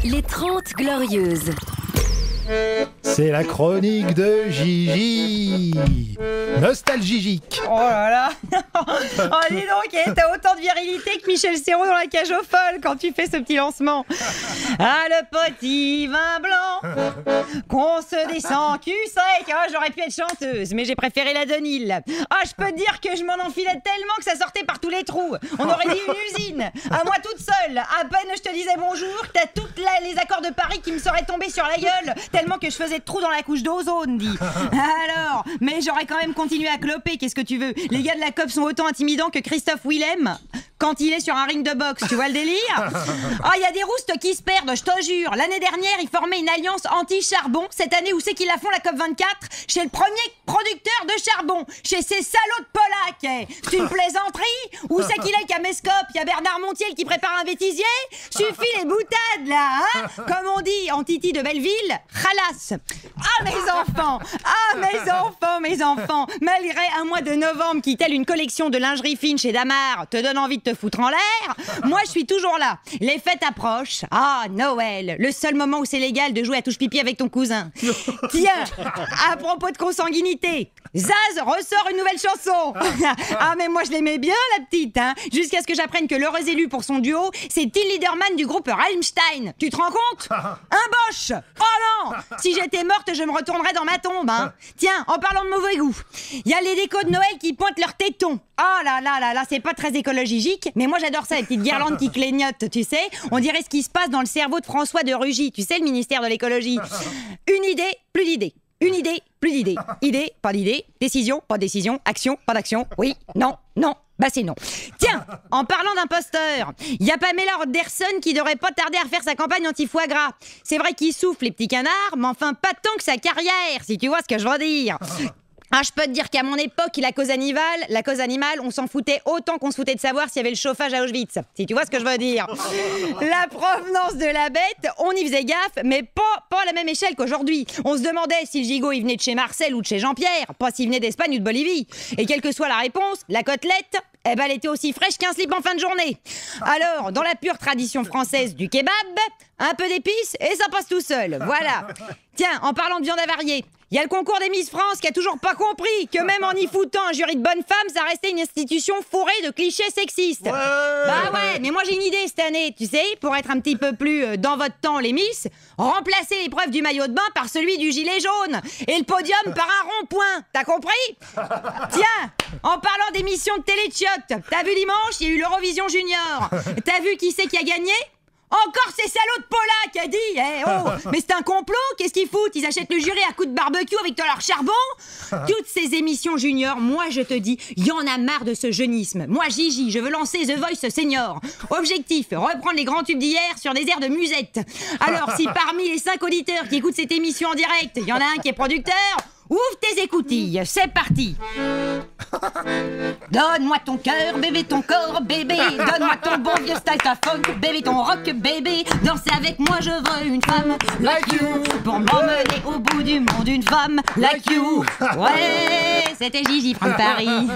Les 30 Glorieuses. C'est la chronique de Gigi. Nostalgique. Oh là là. Oh dis donc, t'as autant de virilité que Michel Serrault dans la cage aux folles quand tu fais ce petit lancement. Ah, le petit vin blanc qu'on se descend cul sec. Oh, j'aurais pu être chanteuse, mais j'ai préféré la Denille. Ah, je peux te dire que je m'en enfilais tellement que ça sortait par tous les trous. On aurait dit une usine. À moi toute seule. À peine je te disais bonjour, t'as toutes les accords de Paris qui me seraient tombés sur la gueule, tellement que je faisais de trous dans la couche d'ozone, dit. Alors, mais j'aurais quand même continué à cloper, qu'est-ce que tu veux? Les gars de la COP sont autant intimidants que Christophe Willem quand il est sur un ring de boxe, tu vois le délire? Ah, il y a des roustes qui se perdent, je te jure. L'année dernière, ils formaient une alliance anti-charbon. Cette année, où c'est qu'ils la font, la COP24? Chez le premier producteur de charbon, chez ces salauds de Polacs. C'est une plaisanterie? Où c'est qu'il est le caméscope? Il y a Bernard Montiel qui prépare un bêtisier? Suffit les boutades, là, hein? Comme on dit en Titi de Belleville, khalas. Ah, mes enfants! Ah, mes enfants! Malgré un mois de novembre qui, tel une collection de lingerie fine chez Damar, te donne envie de te foutre en l'air, moi, je suis toujours là. Les fêtes approchent. Ah, Noël, le seul moment où c'est légal de jouer à touche-pipi avec ton cousin. Tiens, à propos de consanguinité, Zaz ressort une nouvelle chanson. Ah, mais moi, je l'aimais bien, la petite, hein, jusqu'à ce que j'apprenne que l'heureux élu pour son duo, c'est Till Liederman du groupe Rammstein. Tu te rends compte? Un boche! Oh non! Si j'étais morte, je me retournerais dans ma tombe, hein. Tiens, en parlant de mauvais goût, il y a les décos de Noël qui pointent leurs tétons. Oh là là là là, c'est pas très écologique, mais moi j'adore ça, les petites guirlandes qui clignotent, tu sais. On dirait ce qui se passe dans le cerveau de François de Rugy, tu sais, le ministère de l'écologie. Une idée, plus d'idées. Une idée, plus d'idées. Idée, pas d'idée. Décision, pas de décision. Action, pas d'action. Oui, non, non. Bah c'est non. Tiens, en parlant d'imposteurs, il y a Pamela Anderson qui devrait pas tarder à faire sa campagne anti-foie gras. C'est vrai qu'il souffle les petits canards, mais enfin pas tant que sa carrière, si tu vois ce que je veux dire. Ah, je peux te dire qu'à mon époque, la cause animale, on s'en foutait autant qu'on se foutait de savoir s'il y avait le chauffage à Auschwitz. Si tu vois ce que je veux dire. La provenance de la bête, on y faisait gaffe, mais pas à la même échelle qu'aujourd'hui. On se demandait si le gigot il venait de chez Marcel ou de chez Jean-Pierre, pas s'il venait d'Espagne ou de Bolivie. Et quelle que soit la réponse, la côtelette, eh ben, elle était aussi fraîche qu'un slip en fin de journée. Alors, dans la pure tradition française du kebab, un peu d'épices et ça passe tout seul. Voilà. Tiens, en parlant de viande avariée, il y a le concours des Miss France qui a toujours pas compris que même en y foutant un jury de bonnes femmes, ça restait une institution fourrée de clichés sexistes. Ouais. Bah ouais, mais moi j'ai une idée cette année, tu sais, pour être un petit peu plus dans votre temps les Miss, remplacer l'épreuve du maillot de bain par celui du gilet jaune et le podium par un rond-point. T'as compris? Tiens, en parlant d'émissions de télé-chiottes, t'as vu dimanche, il y a eu l'Eurovision Junior. T'as vu qui c'est qui a gagné? Encore ces salauds de Polacs, a dit. Eh oh, mais c'est un complot, qu'est-ce qu'ils foutent? Ils achètent le jury à coups de barbecue avec de leur charbon? Toutes ces émissions juniors, moi je te dis, il y en a marre de ce jeunisme. Moi Gigi, je veux lancer The Voice Senior. Objectif, reprendre les grands tubes d'hier sur des airs de musette. Alors si parmi les 5 auditeurs qui écoutent cette émission en direct, il y en a un qui est producteur, ouvre tes écoutilles, c'est parti. Donne-moi ton cœur, bébé, ton corps, bébé. Donne-moi ton bon vieux style, ta funk, bébé, ton rock, bébé. Danser avec moi, je veux une femme like you. Pour m'emmener au bout du monde, une femme like you. Ouais, c'était Gigi from Paris.